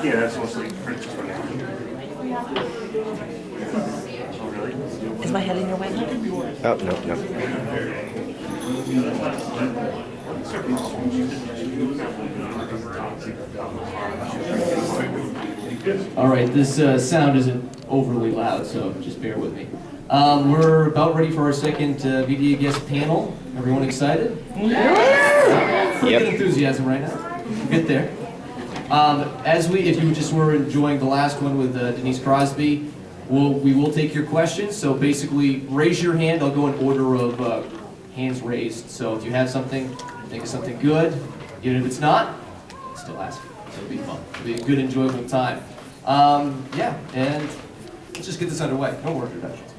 Yeah, that's mostly French. Oh, really? Is my head in your way? Oh, no, no. All right, this sound isn't overly loud, so just bear with me. We're about ready for our second media guest panel. Everyone excited? Yes! Good enthusiasm right now. We'll get there. If you just were enjoying the last one with Denise Crosby, we will take your questions. So basically, raise your hand. I'll go in order of hands raised. So if you have something, think of something good. Even if it's not, still ask. It'll be fun. It'll be a good, enjoyable time. Yeah, and let's just get this underway. No more introductions.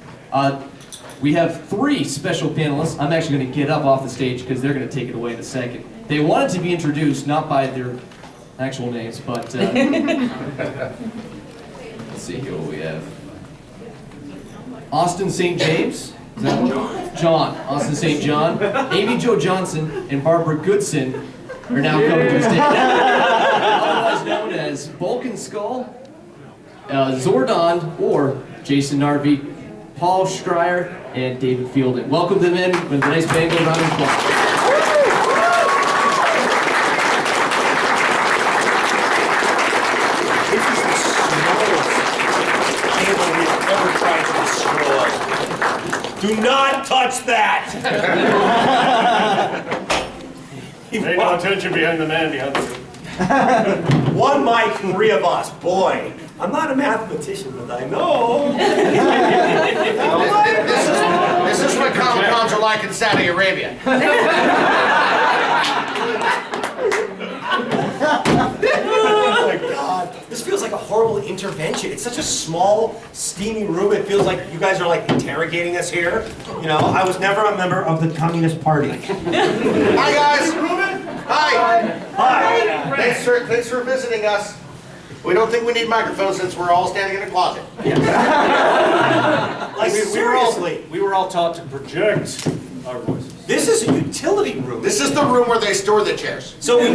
We have 3 special panelists. I'm actually going to get up off the stage because they're going to take it away in a second. They wanted to be introduced, not by their actual names, but let's see here what we have. Austin St. James. Is that one? John. Austin St. John. Amy Jo Johnson and Barbara Goodson are now coming to the stage. Otherwise known as Bulk and Skull, Zordon, or Jason Narvy, Paul Schrier, and David Fielding. Welcome them in with a nice Bangor round of applause. This is the smallest table we've ever tried to destroy. Do not touch that! Pay no attention behind the man behind the scene. One mic, 3 of us. Boy, I'm not a mathematician, but I know. This is what Comic-Cons are like in Saudi Arabia. Oh my God. This feels like a horrible intervention. It's such a small, steamy room. It feels like you guys are like interrogating us here. You know, I was never a member of the Communist Party. Hi, guys. Hi. Hi. Thanks for visiting us. We don't think we need microphones since we're all standing in a closet. Like, seriously. We were all taught to project our voices. This is a utility room. This is the room where they store the chairs. So we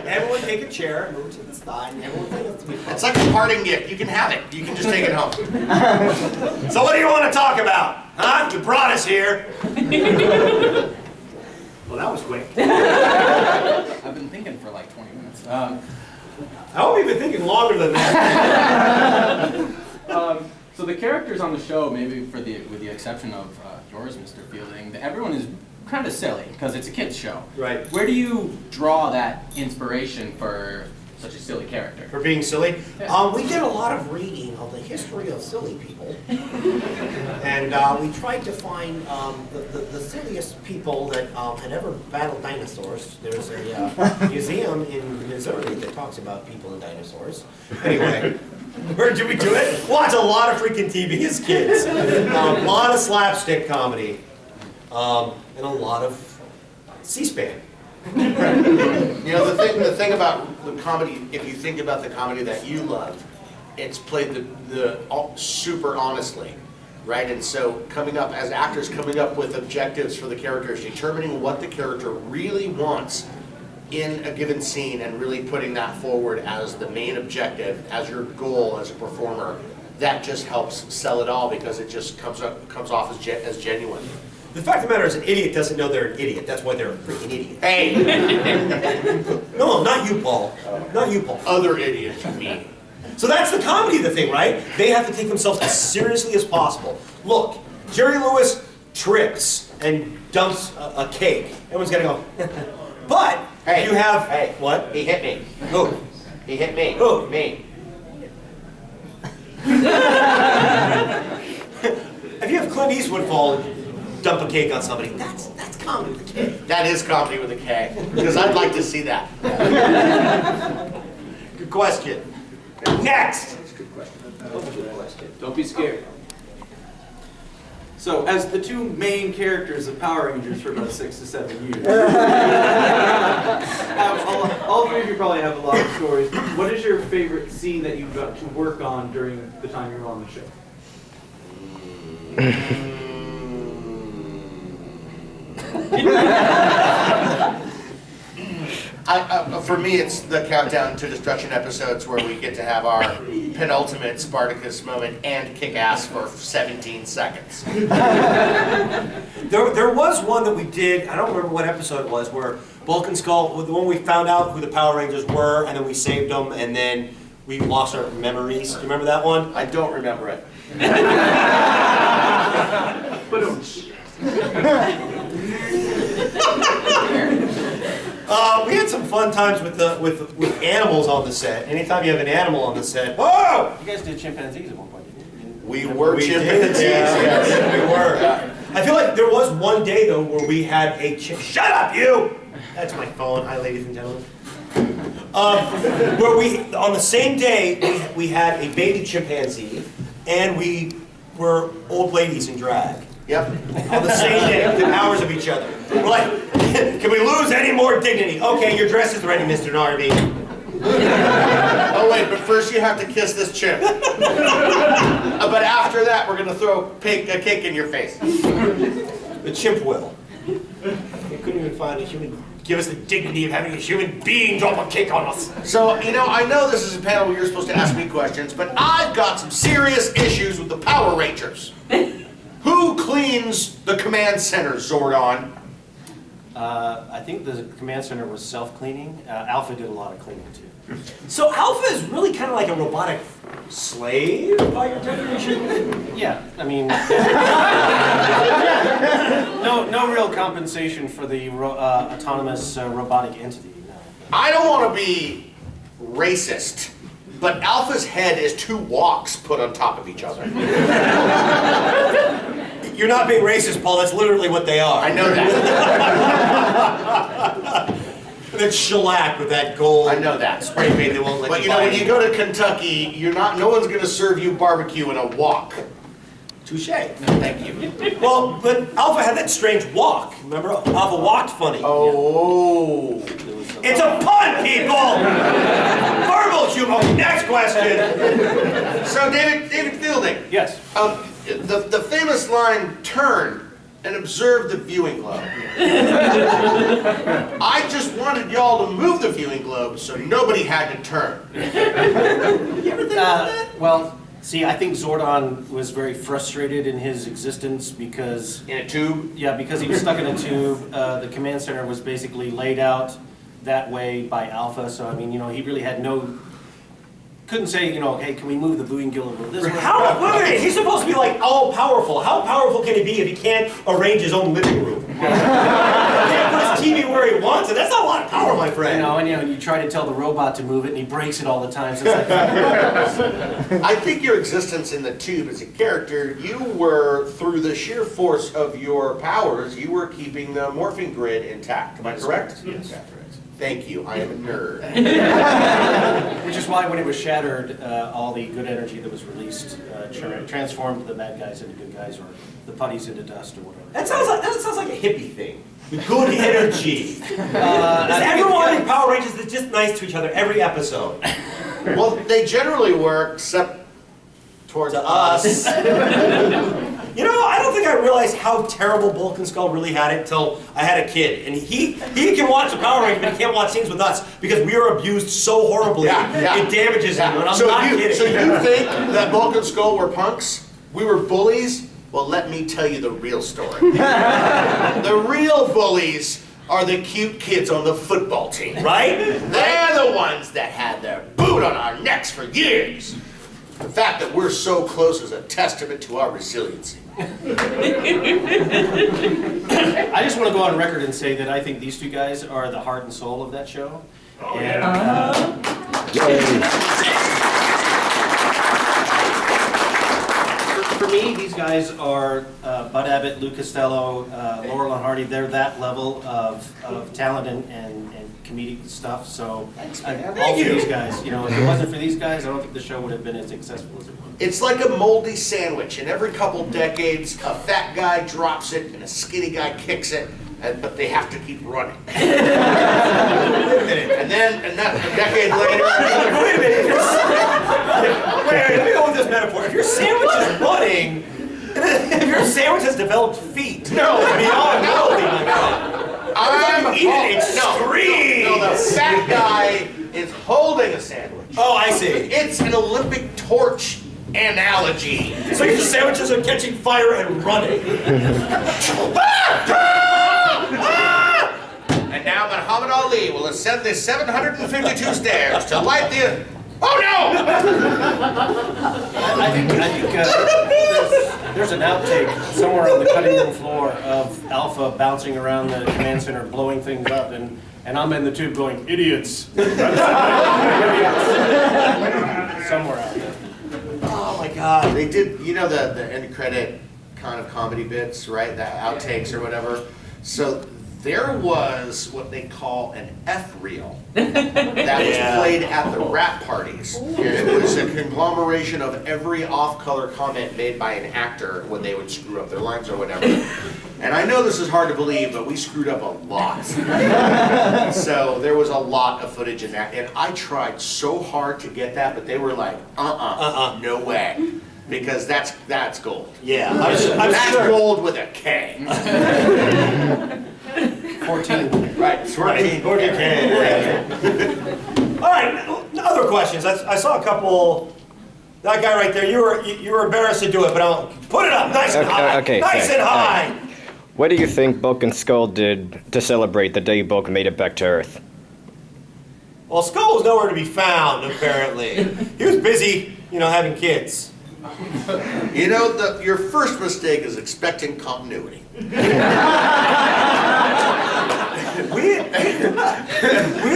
everyone take a chair, move to the side, and everyone take a 3. It's like a parting gift. You can have it. You can just take it home. So what do you want to talk about? Huh? You brought us here. Well, that was quick. I've been thinking for like 20 minutes. I hope you've been thinking longer than that. So the characters on the show, maybe with the exception of yours, Mr. Fielding, everyone is kind of silly because it's a kids show. Right. Where do you draw that inspiration for such a silly character? For being silly? Yeah. We did a lot of reading of the history of silly people. And we tried to find the silliest people that had ever battled dinosaurs. There's a museum in Missouri that talks about people and dinosaurs. Anyway, where did we do it? Watch a lot of freaking TV as kids. A lot of slapstick comedy. And a lot of C-SPAN. You know, the thing about the comedy, if you think about the comedy that you love, it's played super honestly, right? And so coming up as actors, coming up with objectives for the characters, determining what the character really wants in a given scene and really putting that forward as the main objective, as your goal as a performer, that just helps sell it all because it just comes off as genuine. The fact of the matter is, an idiot doesn't know they're an idiot. That's why they're a freaking idiot. Hey! No, not you, Paul. Not you, Paul. Other idiots, me. So that's the comedy of the thing, right? They have to take themselves as seriously as possible. Look, Jerry Lewis trips and dumps a cake. Everyone's gonna go, but Hey, you have... Hey, what? He hit me. Who? He hit me. Who? Me. If you have Clint Eastwood fall and dump a cake on somebody, that's comedy with a K. That is comedy with a K. Because I'd like to see that. Good question. Next! Don't be scared. So, as the two main characters of Power Rangers for about 6 to 7 years, all three of you probably have a lot of stories. What is your favorite scene that you got to work on during the time you were on the show? For me, it's the Countdown to Destruction episodes where we get to have our penultimate Spartacus moment and kick ass for 17 seconds. There was one that we did, I don't remember what episode it was, where Bulk and Skull, the one we found out who the Power Rangers were, and then we saved them, and then we lost our memories. Do you remember that one? I don't remember it. We had some fun times with animals on the set. Anytime you have an animal on the set, whoa! You guys did chimpanzees at one point, didn't you? We were chimpanzees. Yes, we were. I feel like there was one day though where we had a shut up, you! That's my phone. Hi, ladies and gentlemen. Where we on the same day we had a baby chimpanzee, and we were old ladies in drag. Yep. On the same day, within hours of each other. We're like, can we lose any more dignity? Okay, your dress is ready, Mr. Narvy. Oh wait, but first you have to kiss this chimp. But after that, we're gonna throw a cake in your face. The chimp will. We couldn't even find a human, give us the dignity of having a human being drop a cake on us. So, I know this is a panel where you're supposed to ask me questions, but I've got some serious issues with the Power Rangers. Who cleans the command center, Zordon? I think the command center was self-cleaning. Alpha did a lot of cleaning too. So Alpha is really kind of like a robotic slave, by your definition? Yeah, I mean, no real compensation for the autonomous robotic entity. No. I don't want to be racist, but Alpha's head is 2 walks put on top of each other. You're not being racist, Paul. That's literally what they are. I know that. And then shellac with that gold. I know that. Spray paint they won't let But you buy when you anymore. go to Kentucky, no one's going to serve you barbecue in a wok. Touche. Thank you. Well, but Alpha had that strange walk. Remember? Alpha walked funny. Oh. It's a pun, people! Verbal humor. Next question. So, David Fielding. Yes. The famous line, turn and observe the viewing globe. I just wanted y'all to move the viewing globe so nobody had to turn. You ever think about that? Well, see, I think Zordon was very frustrated in his existence because... In a tube? Yeah, because he was stuck in a tube. The command center was basically laid out that way by Alpha, so I mean, he really had couldn't say, hey, can we move the viewing globe this way? Wait, he's supposed to be like all powerful. How powerful can he be if he can't arrange his own living room? He can't put his TV where he wants it. That's not a lot of power, my friend. And you try to tell the robot to move it, and he breaks it all the time. So it's like, I think your existence in the tube as a character, you were, through the sheer force of your powers, you were keeping the morphing grid intact. Am I correct? Yes. Thank you. I am a nerd. Which is why when it was shattered, all the good energy that was released transformed the bad guys into good guys, or the putties into dust, or whatever. That sounds like a hippie thing. Good energy. Everyone in Power Rangers is just nice to each other every episode. Well, they generally were, except towards us. I don't think I realized how terrible Bulk and Skull really had it until I had a kid. And he can watch the Power Rangers, but he can't watch scenes with us because we are abused so horribly. Yeah. It damages him, and I'm So not you kidding. think that Bulk and Skull were punks? We were bullies? Well, let me tell you the real story. The real bullies are the cute kids on the football team. Right? They're the ones that had their boot on our necks for years. The fact that we're so close is a testament to our resiliency. I just want to go on record and say that I think these two guys are the heart and soul of that show. For me, these guys are Bud Abbott, Lou Costello, Laurel and Hardy. They're that level of talent and comedic stuff. So Thanks, all man. for Thank you. these guys. You know, if it wasn't for these guys, I don't think the show would have been as successful as it was. It's like a moldy sandwich. In every couple decades, a fat guy drops it and a skinny guy kicks it, but they have to keep running. And then a decade later. Wait a minute. Wait, let me go with this metaphor. If your sandwich is running, if your sandwich has developed feet, beyond healthy, my God. I'm eating it extreme. No, the fat guy is holding a sandwich. Oh, I see. It's an Olympic torch analogy. So your sandwiches are catching fire and running. And now Muhammad Ali will ascend the 752 stairs to light the. Oh no! I think there's an outtake somewhere on the cutting room floor of Alpha bouncing around the command center, blowing things up, and I'm in the tube going, idiots. Somewhere out there. Oh my God. They did, you know, the end credit kind of comedy bits, right? The outtakes or whatever. So there was what they call an F reel that was played at the rap parties. It was a conglomeration of every off-color comment made by an actor when they would screw up their lines or whatever. And I know this is hard to believe, but we screwed up a lot. So there was a lot of footage in that, and I tried so hard to get that, but they were like, no way. Because that's gold. Yeah, I'm That's sure. gold with a K. 14. Right, 14. All right, other questions. I saw a couple. That guy right there. You were embarrassed to do it, but I'll put it up nice and high. Okay, nice thanks. and high. What do you think Bulk and Skull did to celebrate the day Bulk made it back to Earth? Well, Skull was nowhere to be found. Apparently, he was busy, having kids. You know, your first mistake is expecting continuity. We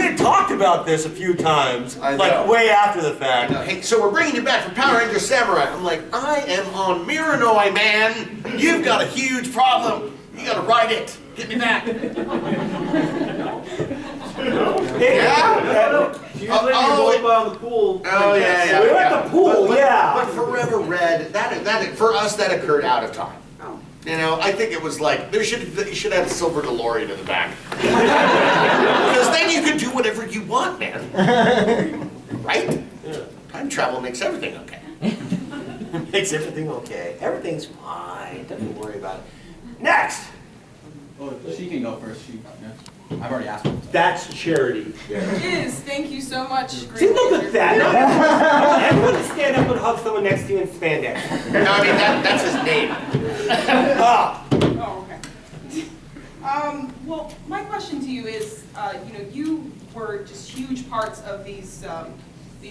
had talked about this a few times, I know. like way after the fact. Hey, so we're bringing you back from Power Rangers Samurai. I'm like, I am on Miranoi, man. You've got a huge problem. You gotta ride it. Get me back. Yeah? Usually you both by on the pool. Oh, yeah. We were at the pool, But Forever Red, that for us, that occurred out of time. You know, I think it was like, you should have a silver DeLorean in the back. Because then you can do whatever you want, man. Right? Time travel makes everything okay. Makes everything okay. Everything's fine. Don't worry about it. Next. Oh, she can go first. I've already asked her. That's Charity. It is. Thank you so much. See, look at that. Everyone stand up and hug someone next to you in spandex. No, I mean, that's his name. Ah. Oh, okay. Well, my question to you is, you were just huge parts of these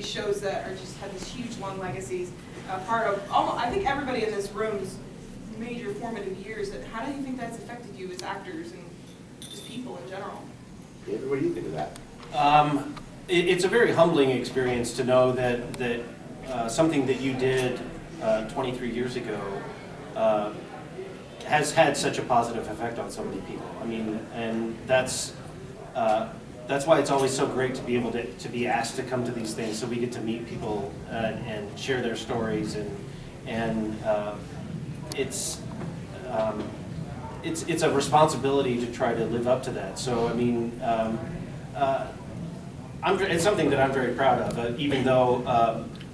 shows that are just had these huge long legacies. Part of I think everybody in this room's major formative years. How do you think that's affected you as actors and just people in general? David, what do you think of that? It's a very humbling experience to know that something that you did 23 years ago has had such a positive effect on so many people. I mean, and that's why it's always so great to be able to be asked to come to these things, so we get to meet people and share their stories, and it's a responsibility to try to live up to that. So I mean, it's something that I'm very proud of, even though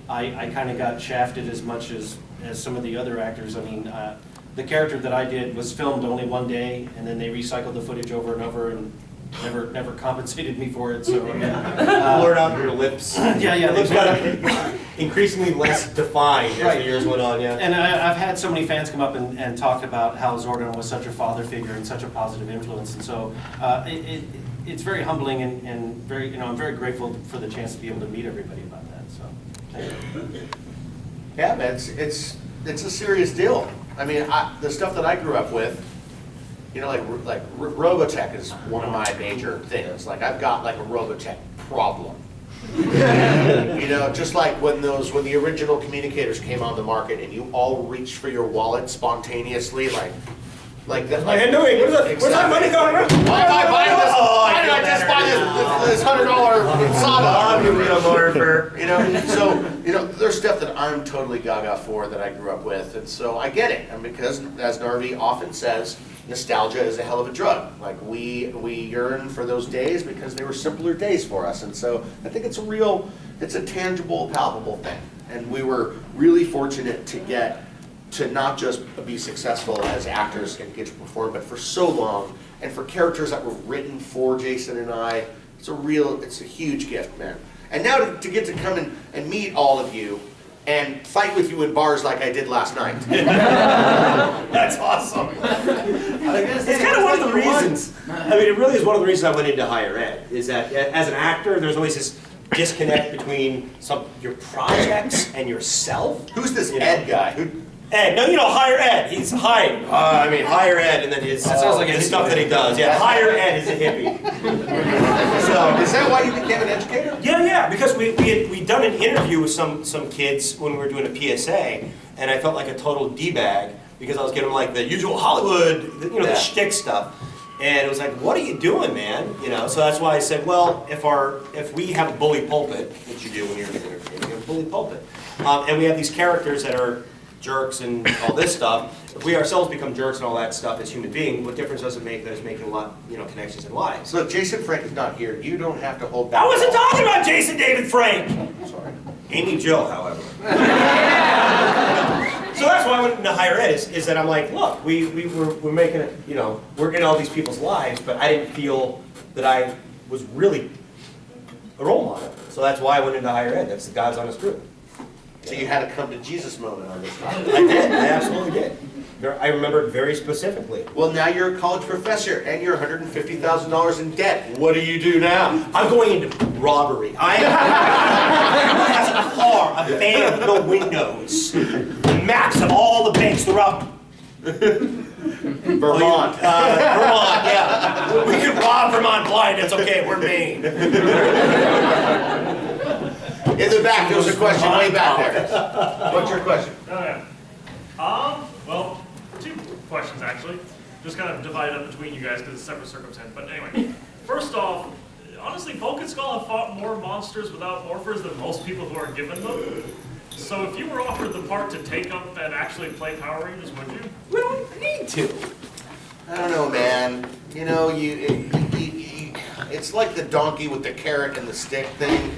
I kind of got shafted as much as some of the other actors. I mean, the character that I did was filmed only one day, and then they recycled the footage over and over, and never compensated me for it. So I mean, Blurred out your lips. Yeah. Your lips got increasingly less defined as Right. the years went on. Yeah. And I've had so many fans come up and talk about how Zordon was such a father figure and such a positive influence, and so it's very humbling and very, I'm very grateful for the chance to be able to meet everybody about that. So, thank you. Yeah, man, it's a serious deal. I mean, the stuff that I grew up with, like Robotech is one of my major things. Like, I've got like a Robotech problem. Just like when the original communicators came on the market and you all reached for your wallet spontaneously, like, Like that. Like, where's that money going? Why am I buying this? Oh, Why did I just buy this $100 Saba? You know, so there's stuff that I'm totally gaga for that I grew up with, and so I get it. And because, as Narvy often says, nostalgia is a hell of a drug. Like we yearn for those days because they were simpler days for us, and so I think it's a tangible, palpable thing. And we were really fortunate to get to not just be successful as actors and get to perform, but for so long, and for characters that were written for Jason and I, it's a huge gift, man. And now to get to come and meet all of you and fight with you in bars like I did last night. That's awesome. It's kind of one of the reasons. I mean, it really is one of the reasons I went into higher ed. Is that as an actor, there's always this disconnect between your projects and yourself. Who's this Ed guy? Ed, no, higher ed. He's higher ed, and then his stuff that he does. Yeah, higher ed is a hippie. So, is that why you became an educator? Yeah, because we'd done an interview with some kids when we were doing a PSA, and I felt like a total D-bag because I was getting like the usual Hollywood, the shtick stuff. And it was like, what are you doing, man? So that's why I said, well, if we have a bully pulpit, which you do when you're in an interview, you have a bully pulpit, and we have these characters that are jerks and all this stuff, if we ourselves become jerks and all that stuff as human beings, what difference does it make that is making a lot, connections in lives? So if Jason Frank is not here, you don't have to hold back. I wasn't talking about Jason David Frank! Sorry. Amy Jill, however. So that's why I went into higher ed, is that I'm like, look, we're making it, we're in all these people's lives, but I didn't feel that I was really a role model. So that's why I went into higher ed. That's the God's honest truth. So you had a come to Jesus moment on this topic. I did. I absolutely did. I remember it very specifically. Well, now you're a college professor and you're $150,000 in debt. What do you do now? I'm going into robbery. I has a car, a van with no windows, maps of all the banks throughout Vermont. Vermont, yeah. We can rob Vermont blind. It's okay. We're Maine. In the back, there was a question way back there. What's your question? Oh, yeah. Well, two questions actually. Just kind of divided up between you guys because it's a separate circumstance. But anyway, first off, honestly, Bulk and Skull have fought more monsters without morphers than most people who are given them. So if you were offered the part to take up and actually play Power Rangers, would you? We don't need to. I don't know, man. It's like the donkey with the carrot and the stick thing.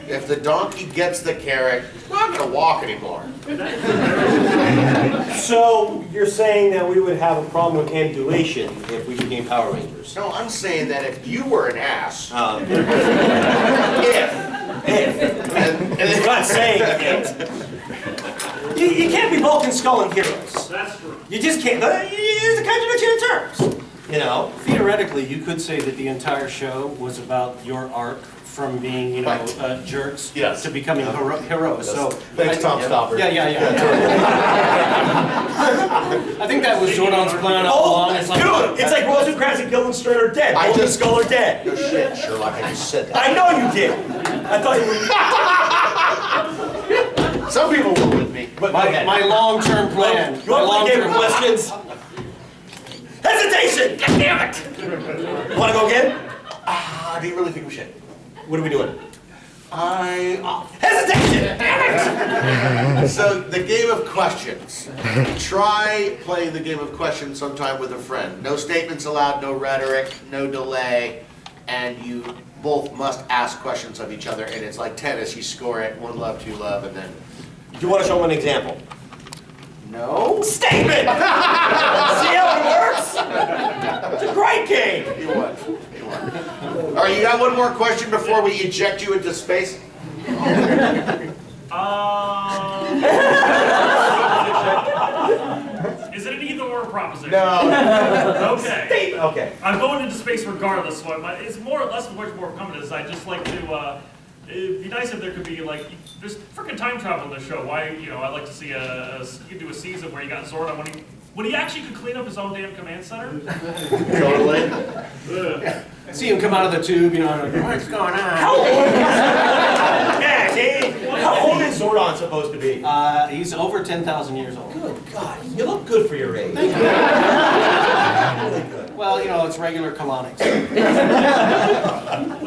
If the donkey gets the carrot, it's not going to walk anymore. So you're saying that we would have a problem with ambulation if we became Power Rangers? No, I'm saying that if you were an ass, I'm not saying it. You can't be Bulk and Skull and heroes. That's true. You just can't. It's a contradiction in terms. Theoretically, you could say that the entire show was about your arc from being, jerks Yes. to becoming heroes. So thanks, Tom Stopper. Yeah. I think that was Zordon's plan all along. It's like, Dude, it's like Rosencrantz and Guildenstern are dead. Bulk and Skull are dead. No shit, Sherlock, I just said that. I know you did. I thought you were. Some people were with me. but my long-term plan. You want to play game of questions? Hesitation! God damn it! Want to go again? Do you really think we should? What are we doing? Hesitation! Damn it! So, the game of questions. Try playing the game of questions sometime with a friend. No statements allowed, no rhetoric, no delay, and you both must ask questions of each other, and it's like tennis, you score it, 1 love, 2 love, and then... Do you want to show them an example? No? Statement! See how it works? It's a great game! You won. You won. All right, you got one more question before we eject you into space? Is it an either-or proposition? No. Okay. Okay. I'm going into space regardless, so it's more or less much more permanent. Is I just like to. It'd be nice if there could be like there's freaking time travel in the show. Why I'd like to see you could do a season where you got Zordon when he actually could clean up his own damn command center. Totally. See him come out of the tube, like, what's going on? Yeah, see? How old is Zordon supposed to be? He's over 10,000 years old. Good God, you look good for your age. Thank you. Really good. Well, you know, it's regular colonics.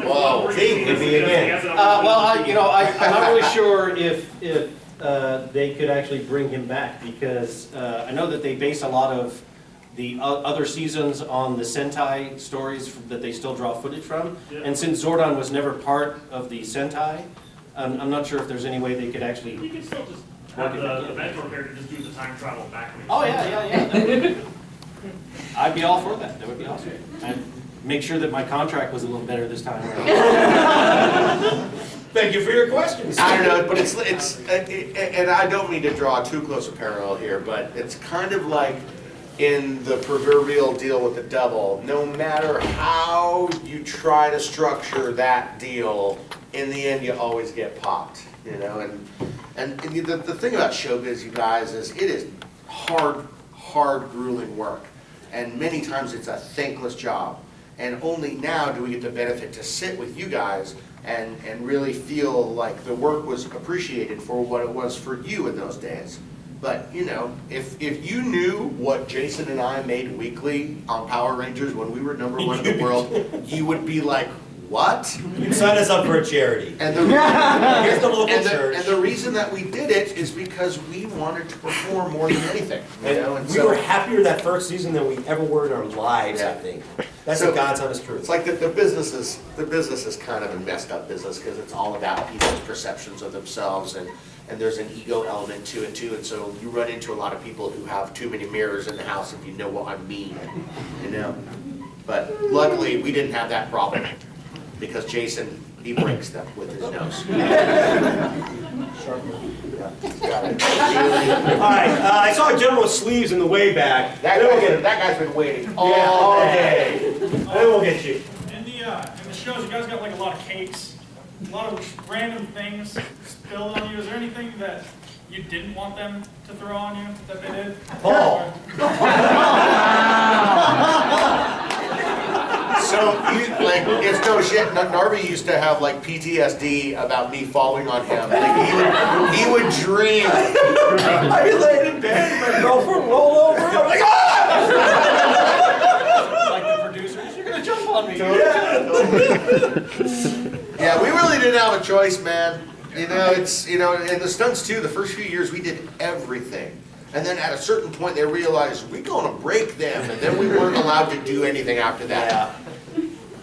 Whoa, see, could be again. I'm not really sure if they could actually bring him back, because I know that they base a lot of the other seasons on the Sentai stories that they still draw footage from. Yeah. And since Zordon was never part of the Sentai, I'm not sure if there's any way they could actually. You can still just have the Bangor character just do the time travel back. Oh, yeah. I'd be all for that. That would be awesome. I'd make sure that my contract was a little better this time around. Thank you for your questions. I don't know, but it's and I don't mean to draw too close a parallel here, but it's kind of like in the proverbial deal with the devil. No matter how you try to structure that deal, in the end you always get popped, you know. And the thing about showbiz, you guys, is it is hard, grueling work, and many times it's a thankless job. And only now do we get the benefit to sit with you guys and really feel like the work was appreciated for what it was for you in those days. But, you know, if you knew what Jason and I made weekly on Power Rangers when we were #1 in the world, you would be like, what? You can sign us up for a charity. And the, Here's the local church. And the reason that we did it is because we wanted to perform more than anything. You know? And we were happier that first season than we ever were in our lives, I think. That's the God's honest truth. It's like the business is kind of a messed up business, because it's all about people's perceptions of themselves, and there's an ego element to it too. And so you run into a lot of people who have too many mirrors in the house, if you know what I mean, you know. But luckily we didn't have that problem, because Jason, he breaks them with his nose. Got it. All right, I saw a gentleman with sleeves in the way back. That guy's been waiting all day. Then we'll get you. In the shows, you guys got like a lot of cakes, a lot of random things spilled on you. Is there anything that you didn't want them to throw on you that they did? Paul. So, it's no shit. Narvy used to have like PTSD about me falling on him. Like he would dream. I'd be laying in bed and my girlfriend rolled over. I'm like, ah! Like the producers, you're gonna jump on me. Yeah, we really didn't have a choice, man. You know, and the stunts too. The first few years we did everything. And then at a certain point they realized we're gonna break them, and then we weren't allowed to do anything after that.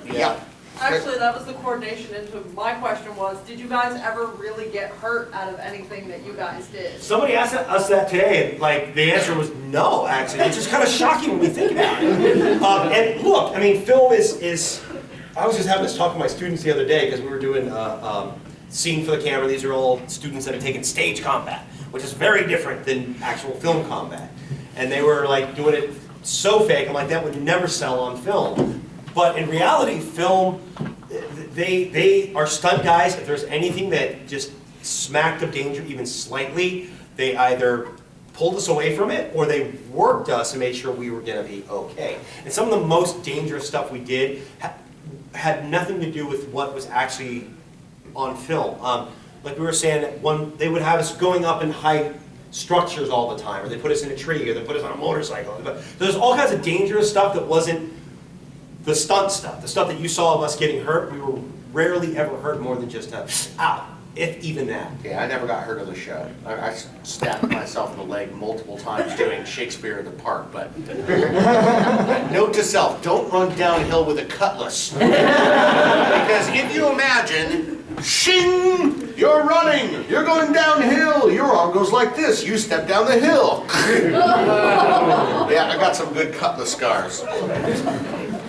Yeah. Actually, that was the coordination into my question was, did you guys ever really get hurt out of anything that you guys did? Somebody asked us that today, and like the answer was no, actually. It's just kind of shocking when we think about it. And look, I mean, film is I was just having this talk with my students the other day, because we were doing scene for the camera. These are all students that have taken stage combat, which is very different than actual film combat. And they were like doing it so fake, I'm like, that would never sell on film. But in reality, film, they are stunt guys. If there's anything that just smacked of danger even slightly, they either pulled us away from it or they worked us and made sure we were going to be okay. And some of the most dangerous stuff we did had nothing to do with what was actually on film. Like we were saying, they would have us going up in high structures all the time, or they put us in a tree, or they put us on a motorcycle. But there's all kinds of dangerous stuff that wasn't the stunt stuff, the stuff that you saw of us getting hurt. We were rarely ever hurt more than just a ow, if even that. Yeah, I never got hurt on the show. I stabbed myself in the leg multiple times doing Shakespeare in the Park, but note to self, don't run downhill with a cutlass. Because if you imagine, shing, you're running, you're going downhill, your arm goes like this, you step down the hill. Yeah, I got some good cutlass scars.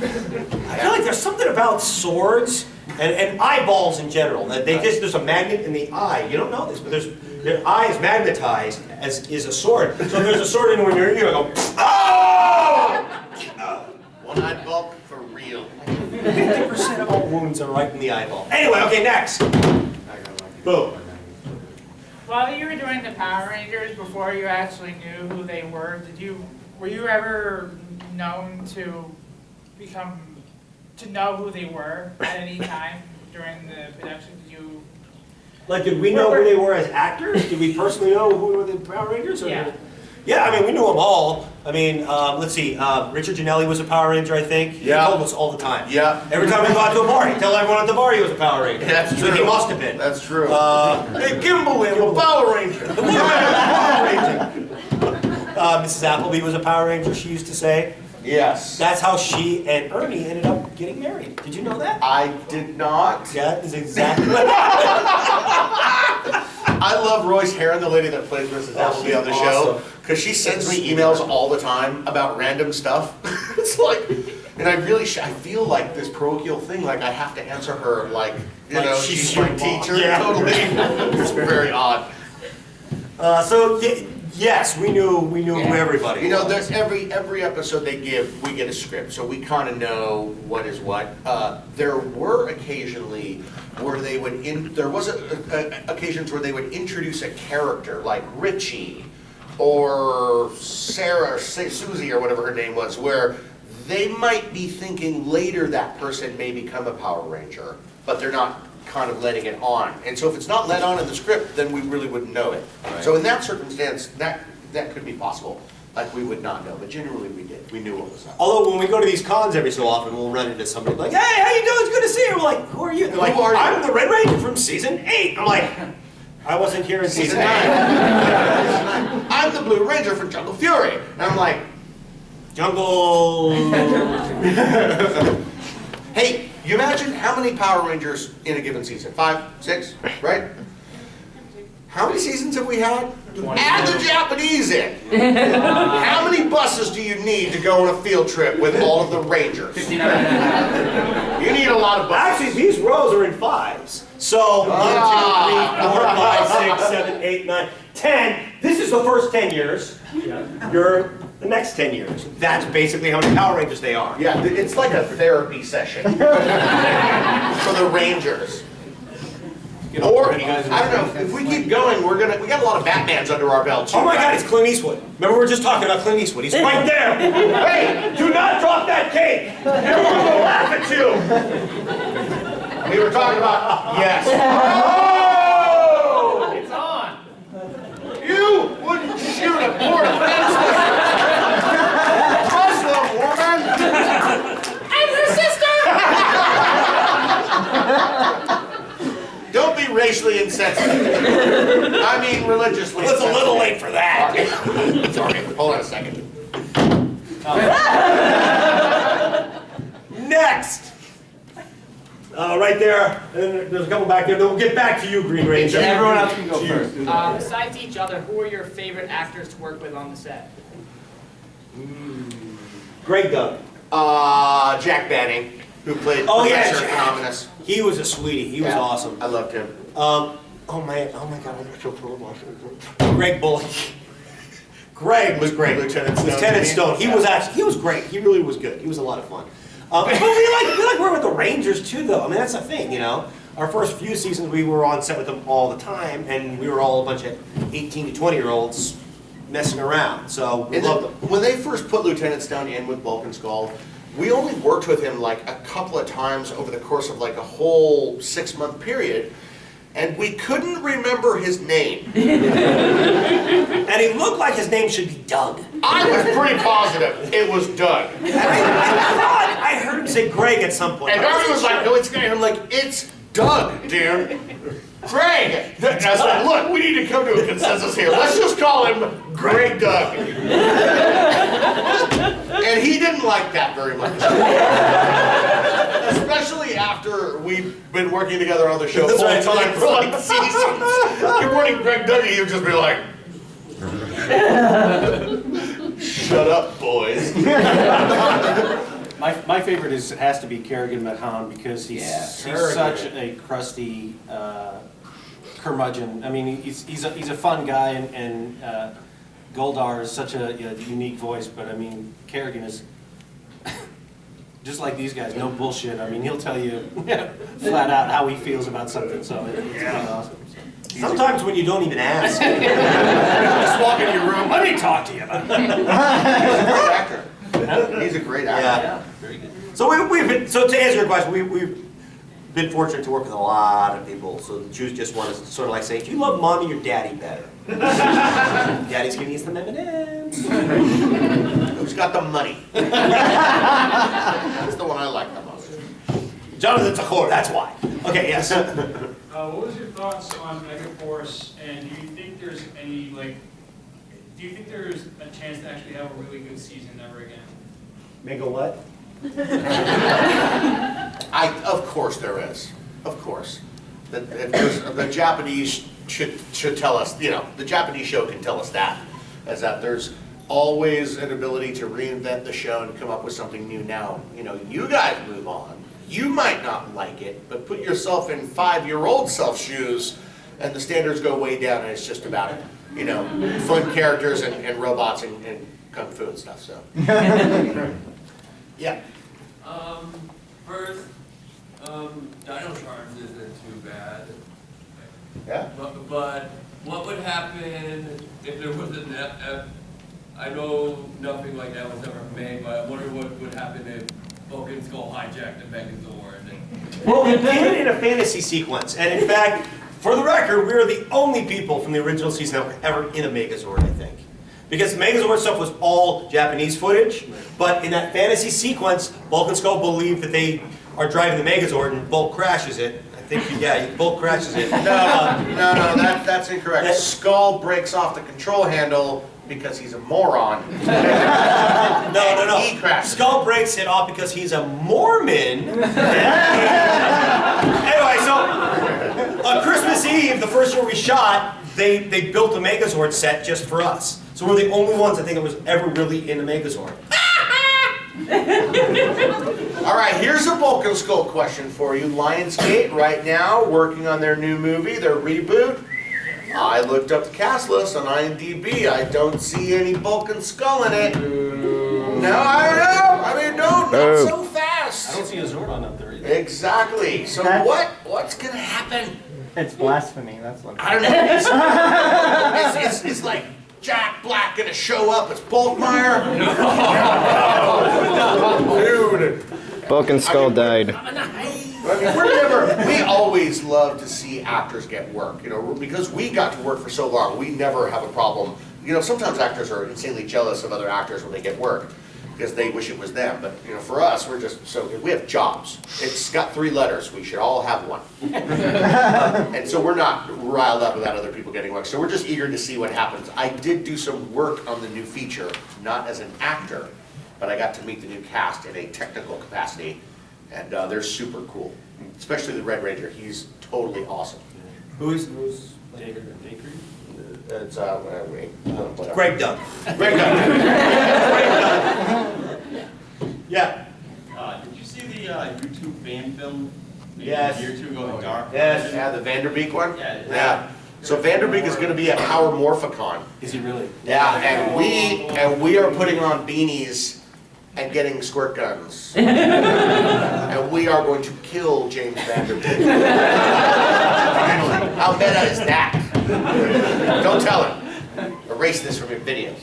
I feel like there's something about swords and eyeballs in general, that there's a magnet in the eye. You don't know this, but their eye is magnetized, as is a sword. So if there's a sword in when you're in, you go, oh! One-eyed bulk for real. 50% of all wounds are right in the eyeball. Anyway, okay, next. Boom. While you were doing the Power Rangers, before you actually knew who they were you ever known to know who they were at any time during the production? Did you Like, did we know who they were as actors? Did we personally know who were the Power Rangers? Or Yeah. Yeah, I mean, we knew them all. I mean, let's see, Richard Janelli was a Power Ranger, I think. Yeah. He told us all the time. Yeah. Every time we go out to a bar, he'd tell everyone at the bar he was a Power Ranger. That's So true. he must have been. That's true. Hey, Kimberly, I'm a Power Ranger. Power Ranger. Mrs. Appleby was a Power Ranger, she used to say. Yes. That's how she and Ernie ended up getting married. Did you know that? I did not. Yeah, that's exactly what happened. I love Royce Heron, the lady that plays Mrs. Appleby on the show, because she sends me emails all the time about random stuff. It's like, and I really, I feel like this parochial thing, like I have to answer her like, you Like know, she's she's your my boss. teacher. Yeah. Totally. It's very odd. Yes, we knew everybody. You know, there's every episode they give, we get a script, so we kind of know what is what. There were occasionally where they would, occasions where they would introduce a character like Richie or Sarah or Susie or whatever her name was, where they might be thinking later that person may become a Power Ranger, but they're not kind of letting it on. And so if it's not let on in the script, then we really wouldn't know it. Right. So in that circumstance, that could be possible. Like we would not know, but generally we did. We knew what was up. Although when we go to these cons every so often, we'll run into somebody like, hey, how you doing? It's good to see you. We're like, who are you? They're like, Who are you? I'm the Red Ranger from season 8. I'm like, I wasn't here in season 9. I'm the Blue Ranger from Jungle Fury. And I'm like, Jungle. hey, you imagine how many Power Rangers in a given season? 5, 6, right? How many seasons have we had? Add the Japanese in. How many buses do you need to go on a field trip with all of the Rangers? 59. You need a lot of buses. Actually, these rows are in 5s. So 1, 2, 3, 4, 5, 6, 7, 8, 9, 10. This is the first 10 years. You're the next 10 years. That's basically how many Power Rangers they are. Yeah, it's like a therapy session for the Rangers. Or, I don't know, if we keep going, we got a lot of Batmans under our belt too. Oh my God, right? it's Clint Eastwood. Remember we were just talking about Clint Eastwood. He's right there. Hey, do not drop that cake. Everyone will laugh at you. We were talking about, yes. Oh! It's on. You wouldn't shoot a poor Muslim woman. I'm her sister! Don't be racially insensitive. I mean religiously It's a insensitive. little late for that. Sorry, hold on a second. Next. Right there. And there's a couple back there. Then we'll get back to you, Green Ranger. Everyone else can go first. Besides each other, who are your favorite actors to work with on the set? Greg Doug. Jack Banning, who played Oh, yeah, Professor Jack. Phenomenus. He was a sweetie. He was awesome. I loved him. Oh my God, I feel Greg Bullock. Greg was great. Lieutenant Stone. Lieutenant Stone. He was great. He really was good. He was a lot of fun. But we like working with the Rangers too, though. I mean, that's the thing, you know. Our first few seasons, we were on set with them all the time, and we were all a bunch of 18 to 20-year-olds messing around. So we loved them. When they first put Lieutenant Stone in with Bulk and Skull, we only worked with him like a couple of times over the course of like a whole 6-month period, and we couldn't remember his name. And he looked like his name should be Doug. I was pretty positive it was Doug. And I heard him say Greg at some point. And Narvy was like, no, it's Greg. I'm like, it's Doug, dude. Greg! And I was like, look, we need to come to a consensus here. Let's just call him Greg Doug. And he didn't like that very much. Especially after we've been working together on the show full time for like seasons. Good morning, Greg Doug. He would just be like, shut up, boys. My favorite has to be Kerrigan Mahan because he's such a crusty curmudgeon. I mean, he's a fun guy, and Goldar is such a unique voice. But I mean, Kerrigan is just like these guys, no bullshit. I mean, he'll tell you flat out how he feels about something. So it's pretty awesome. So. Sometimes when you don't even ask. Just walk into your room. Let me talk to you about it. He's a great actor. Yeah. Very good. So so to answer your question, been fortunate to work with a lot of people, so choose just one is sort of like saying, if you love mommy, your daddy better. Daddy's gonna eat some M&Ms. Who's got the money? That's the one I like the most. Jonathan Tachor, that's why. Okay, yes. What was your thoughts on Megaforce, and do you think there's any, like, do you think there's a chance to actually have a really good season ever again? Mega what? Of course there is. Of course. The Japanese should tell us, you know, the Japanese show can tell us that, is that there's always an ability to reinvent the show and come up with something new. Now, you know, you guys move on. You might not like it, but put yourself in 5-year-old self's shoes, and the standards go way down, and it's just about, you know, fun characters and robots and kung fu and stuff. So, yeah. First, Dino Charms isn't too bad. Yeah. But what would happen if there was I know nothing like that was ever made, but I wonder what would happen if Vulcan Skull hijacked the Megazord. Well, we did it in a fantasy sequence, and in fact, for the record, we were the only people from the original season that were ever in a Megazord, I think. Because Megazord stuff was all Japanese footage, but in that fantasy sequence, Vulcan Skull believed that they are driving the Megazord and Bulk crashes it. I think, yeah, Bulk crashes it. No, that's incorrect. Skull breaks off the control handle because he's a moron. No. He crashes. Skull breaks it off because he's a Mormon. Anyway, so on Christmas Eve, the first year we shot, they built a Megazord set just for us. So we're the only ones I think that was ever really in a Megazord. All right, here's a Vulcan Skull question for you. Lionsgate right now working on their new movie, their reboot. I looked up the cast list on IMDb. I don't see any Vulcan Skull in it. No, I don't know. I mean, not so fast. I don't see a Zordon up there either. Exactly. So what's gonna happen? It's blasphemy. That's what. I don't know. It's like Jack Black gonna show up as Bulkmeyer. No. Dude. Vulcan Skull died. I mean, we always love to see actors get work, you know, because we got to work for so long, we never have a problem. You know, sometimes actors are insanely jealous of other actors when they get work, because they wish it was them. But, you know, for us, we're just, so we have jobs. It's got 3 letters, we should all have one. And so we're not riled up about other people getting work, so we're just eager to see what happens. I did do some work on the new feature, not as an actor, but I got to meet the new cast in a technical capacity. And they're super cool, especially the Red Ranger. He's totally awesome. Who's Daker? It's whatever. Greg Dunn. Greg Dunn. Yeah. Did you see the YouTube fan film? Yes. A year or two ago, the Dark. Yes. Yeah, the Vanderbeek one. Yeah. So Vanderbeek is going to be at Power Morphicon. Is he really? Yeah, and we are putting on beanies and getting squirt guns. And we are going to kill James Vanderbeek. How meta is that? Don't tell him. Erase this from your videos.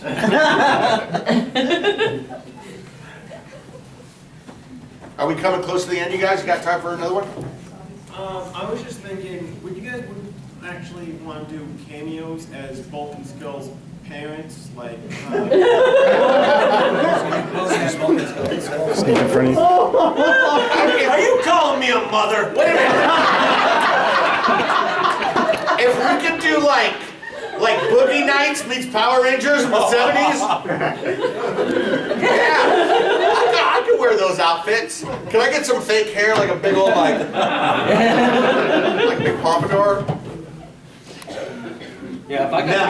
Are we coming close to the end, you guys? You got time for another one? I was just thinking, would you guys actually want to do cameos as Vulcan Skull's parents, like? Sneak in front of you. Are you calling me a mother? Wait a minute. If we could do like Boogie Nights meets Power Rangers in the 70s. Yeah. I could wear those outfits. Can I get some fake hair, like a big old like big pompadour? Yeah,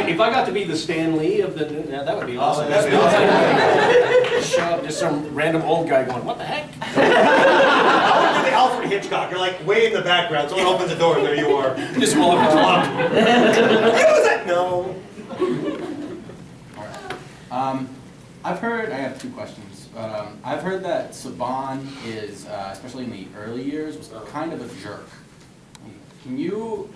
if I got to be the Stan Lee of the, yeah, that would be awesome. That'd be awesome. Just show up, just some random old guy going, what the heck? I would do the Alfred Hitchcock. You're like way in the background. Someone opens the door and there you are. Just walk up. Was that? No. I've heard, I have 2 questions. I've heard that Saban is, especially in the early years, was kind of a jerk. Can you,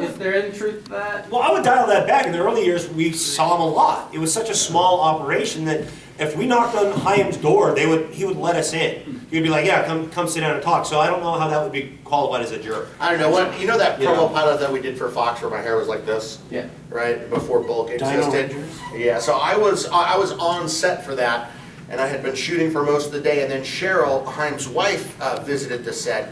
is there any truth to that? Well, I would dial that back. In the early years, we saw him a lot. It was such a small operation that if we knocked on Chaim's door, he would let us in. He'd be like, yeah, come sit down and talk. So I don't know how that would be qualified as a jerk. I don't know what, you know that Yeah. promo pilot that we did for Fox where my hair was like this? Yeah. Right, before Bulk Dino existed? Rangers? Yeah, so I was on set for that, and I had been shooting for most of the day, and then Cheryl, Chaim's wife, visited the set.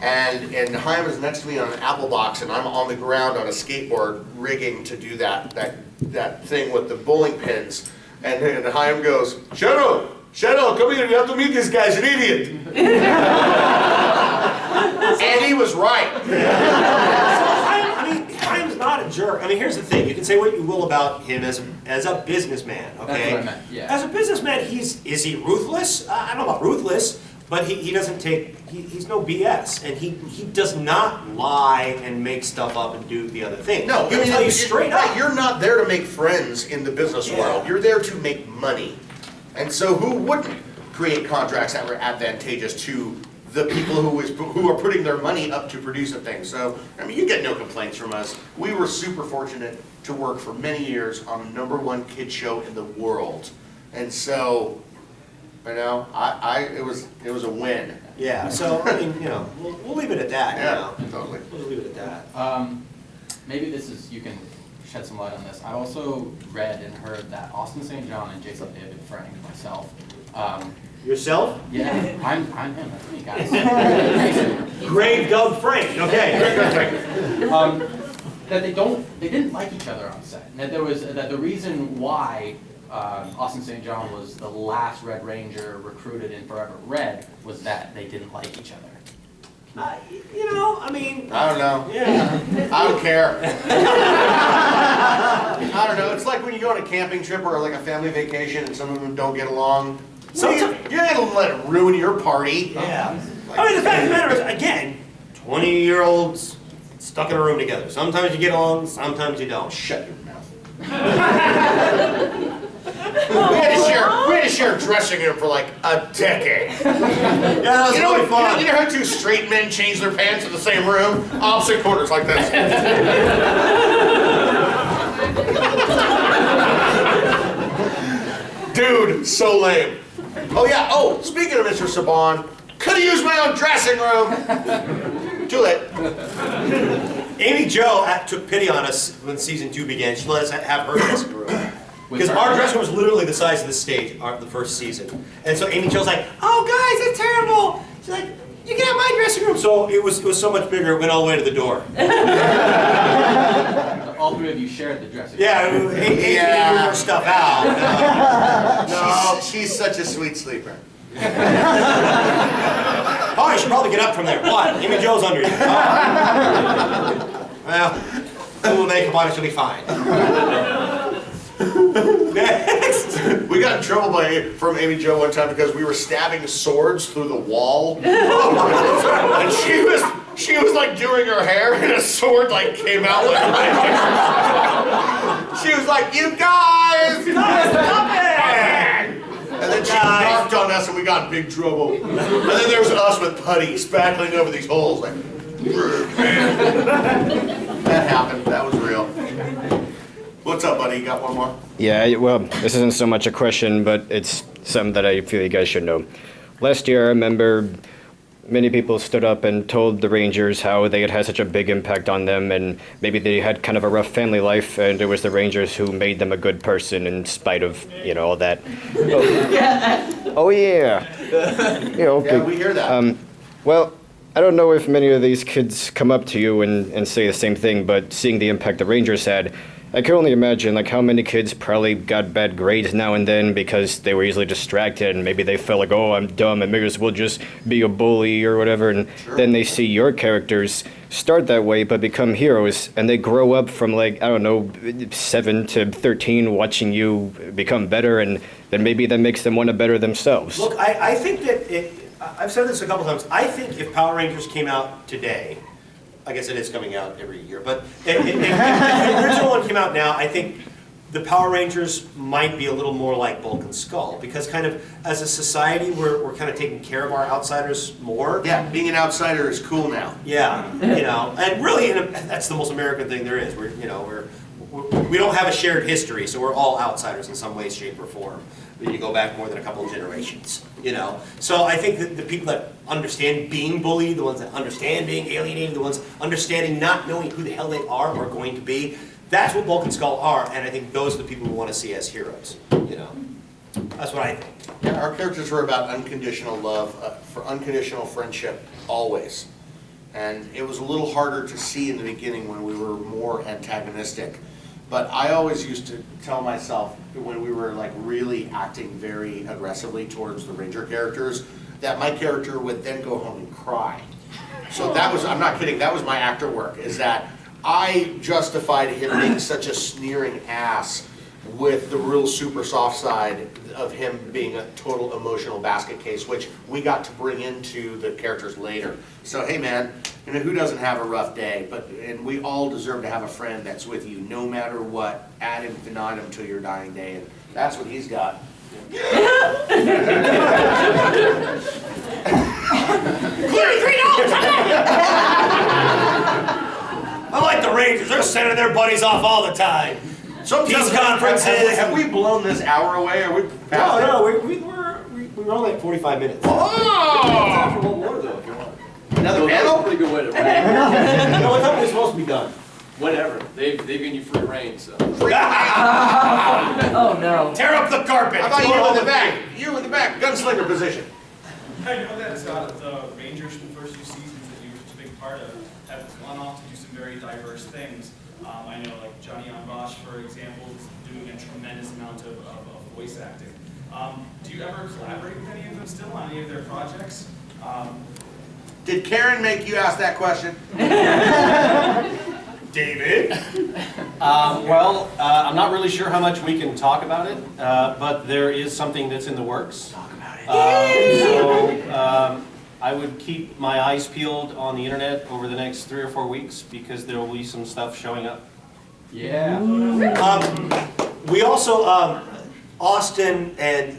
And Chaim is next to me on an apple box, and I'm on the ground on a skateboard rigging to do that thing with the bowling pins. And Chaim goes, Cheryl, come here, you have to meet this guy, he's an idiot. And he was right. Chaim's not a jerk. I mean, here's the thing. You can say what you will about him as a businessman, okay? That's what I meant, yeah. As a businessman, is he ruthless? I don't know about ruthless, but he doesn't take, he's no BS. And he does not lie and make stuff up and do the other thing. No, he'll tell you straight up. You're not there to make friends in the business world. You're there to make money. And so who wouldn't create contracts that were advantageous to the people who are putting their money up to produce a thing? So, I mean, you get no complaints from us. We were super fortunate to work for many years on the #1 kid show in the world. And so, you know, it was a win. Yeah, so, I mean, you know, we'll leave it at that. Yeah, you know? totally. We'll leave it at that. Maybe this is, you can shed some light on this. I also read and heard that Austin St. John and Jason David Frank, myself. Yourself? Yeah, I'm him, that's me, guys. Grave Dub Frank, okay. That they didn't like each other on set. And that the reason why Austin St. John was the last Red Ranger recruited in Forever Red was that they didn't like each other. You know, I mean... I don't know. Yeah. I don't care. I don't know. It's like when you go on a camping trip or like a family vacation and some of them don't get along. You're not gonna let it ruin your party. Yeah. I mean, the fact of the matter is, again, 20-year-olds stuck in a room together. Sometimes you get along, sometimes you don't. Shut your mouth. We had to share a dressing room for like a decade. Yeah, that was really fun. You know how two straight men change their pants in the same room? Opposite corners like this. Dude, so lame. Oh yeah, speaking of Mr. Saban, could've used my own dressing room. Too late. Amy Jo took pity on us when season 2 began. She let us have her dressing room. Because our dressing room was literally the size of the stage, the first season. And so Amy Jo's like, oh guys, it's terrible. She's like, you can have my dressing room. So it was so much bigger, it went all the way to the door. All three of you shared the dressing room. Yeah, Amy moved her stuff out. No, she's such a sweet sleeper. Oh, you should probably get up from there. What? Amy Jo's under you. Well, we'll make up on it, she'll be fine. Next! We got in trouble from Amy Jo one time because we were stabbing swords through the wall. And she was like doing her hair and a sword like came out like she was like, you guys! Stop it! And then she knocked on us and we got in big trouble. And then there was us with putty spackling over these holes like, that happened, that was real. What's up, buddy? You got one more? Yeah, well, this isn't so much a question, but it's something that I feel you guys should know. Last year, I remember many people stood up and told the Rangers how they had such a big impact on them, and maybe they had kind of a rough family life, and it was the Rangers who made them a good person in spite of, you know, all that. Oh yeah. Yeah, okay. Yeah, we hear that. Well, I don't know if many of these kids come up to you and say the same thing, but seeing the impact the Rangers had, I can only imagine like how many kids probably got bad grades now and then because they were easily distracted and maybe they felt like, oh, I'm dumb and maybe as well just be a bully or whatever, and then they see your characters start that way but become heroes and they grow up from like, I don't know, 7 to 13 watching you become better, and then maybe that makes them want to better themselves. Look, I think that I've said this a couple times. I think if Power Rangers came out today, I guess it is coming out every year, but if the original one came out now, I think the Power Rangers might be a little more like Bulk and Skull, because kind of as a society, we're kind of taking care of our outsiders more. Yeah, being an outsider is cool now. Yeah, you know, and really, that's the most American thing there is. We don't have a shared history, so we're all outsiders in some way, shape, or form. When you go back more than a couple of generations, you know. So I think that the people that understand being bullied, the ones that understand being alienated, the ones understanding not knowing who the hell they are going to be, that's what Bulk and Skull are, and I think those are the people we want to see as heroes, you know. That's what I think. Yeah, our characters were about unconditional love, for unconditional friendship, always. And it was a little harder to see in the beginning when we were more antagonistic. But I always used to tell myself, when we were like really acting very aggressively towards the Ranger characters, that my character would then go home and cry. So that was, I'm not kidding, that was my actor work, is that I justified him being such a sneering ass with the real super soft side of him being a total emotional basket case, which we got to bring into the characters later. So hey man, you know, who doesn't have a rough day? And we all deserve to have a friend that's with you no matter what, ad infinitum till your dying day, and that's what he's got. I like the Rangers. They're sending their buddies off all the time. Peace conferences. Have we blown this hour away? Are we past No, we were only at 45 minutes. Oh! One more though, if you want. Another panel? Pretty good way to No, what time are we supposed to be done? Whatever. They've given you free reign, so. Oh no. Tear up the carpet. How about you in the back? You in the back, gunslinger position. I know that the Rangers from the first few seasons that you were such a big part of have gone off to do some very diverse things. I know like Johnny Bosch, for example, is doing a tremendous amount of voice acting. Do you ever collaborate with any of them still on any of their projects? Did Karen make you ask that question? David? Well, I'm not really sure how much we can talk about it, but there is something that's in the works. Talk about it. I would keep my eyes peeled on the internet over the next 3 or 4 weeks because there will be some stuff showing up. Yeah. We also, Austin and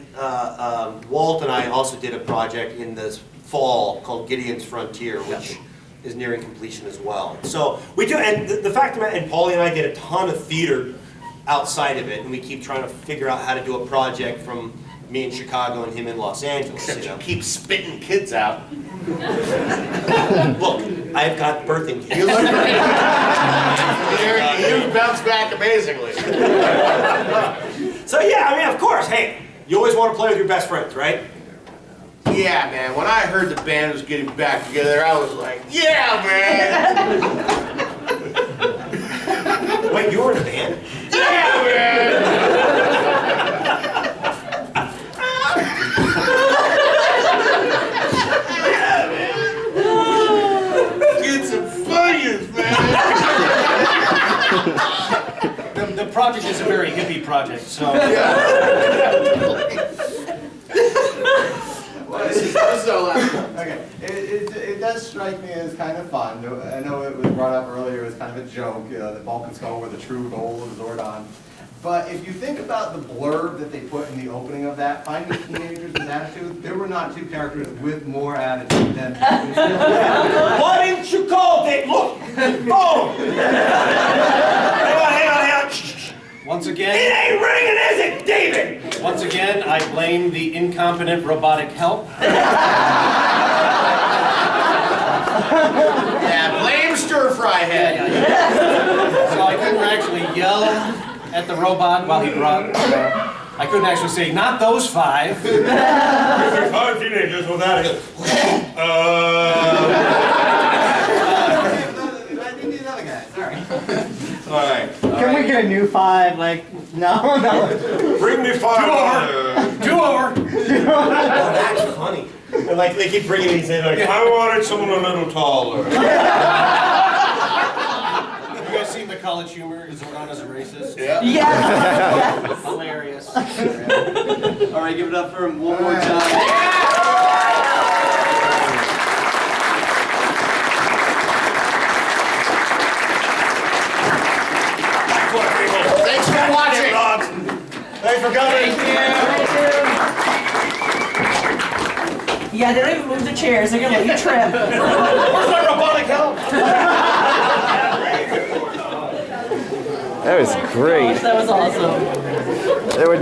Walt and I also did a project in this fall called Gideon's Frontier, which is nearing completion as well. So we do, and the fact of it, and Paulie and I did a ton of theater outside of it, and we keep trying to figure out how to do a project from me in Chicago and him in Los Angeles. Except you keep spitting kids out. Look, I've got birthing kids. You bounce back amazingly. So yeah, I mean, of course, hey, you always want to play with your best friends, right? Yeah, man. When I heard the band was getting back together, I was like, yeah, man. Wait, you were in a band? Yeah, man. Get some fires, man. The project is a very hippie project, so. This is our last one. Okay, it does strike me as kind of fun. I know it was brought up earlier as kind of a joke, the Bulk and Skull were the true goal of Zordon. But if you think about the blurb that they put in the opening of that, Finding Teenagers with Attitude, there were not two characters with more attitude than... Why didn't you call, Dave? Look! Phone! Hang on. Shh. Once again... It ain't ringing, is it, David? Once again, I blame the incompetent robotic help. Yeah, blame Stir Fry Head. So I couldn't actually yell at the robot while he brought. I couldn't actually say, not those 5. 5 teenagers with attitude. I didn't do the other guy, sorry. All right. Can we get a new 5? Like, no. Bring me 5. Do over. Oh, that's funny. And like they keep bringing these in, like, I wanted someone a little taller. You guys seen the College Humor? Zordon is a racist? Yeah. Yes. Hilarious. All right, give it up for him one more time. Thanks for watching. for coming. Yeah, they don't even move the chairs, they're gonna let you trip. Where's my robotic help? That was great. That was awesome. That would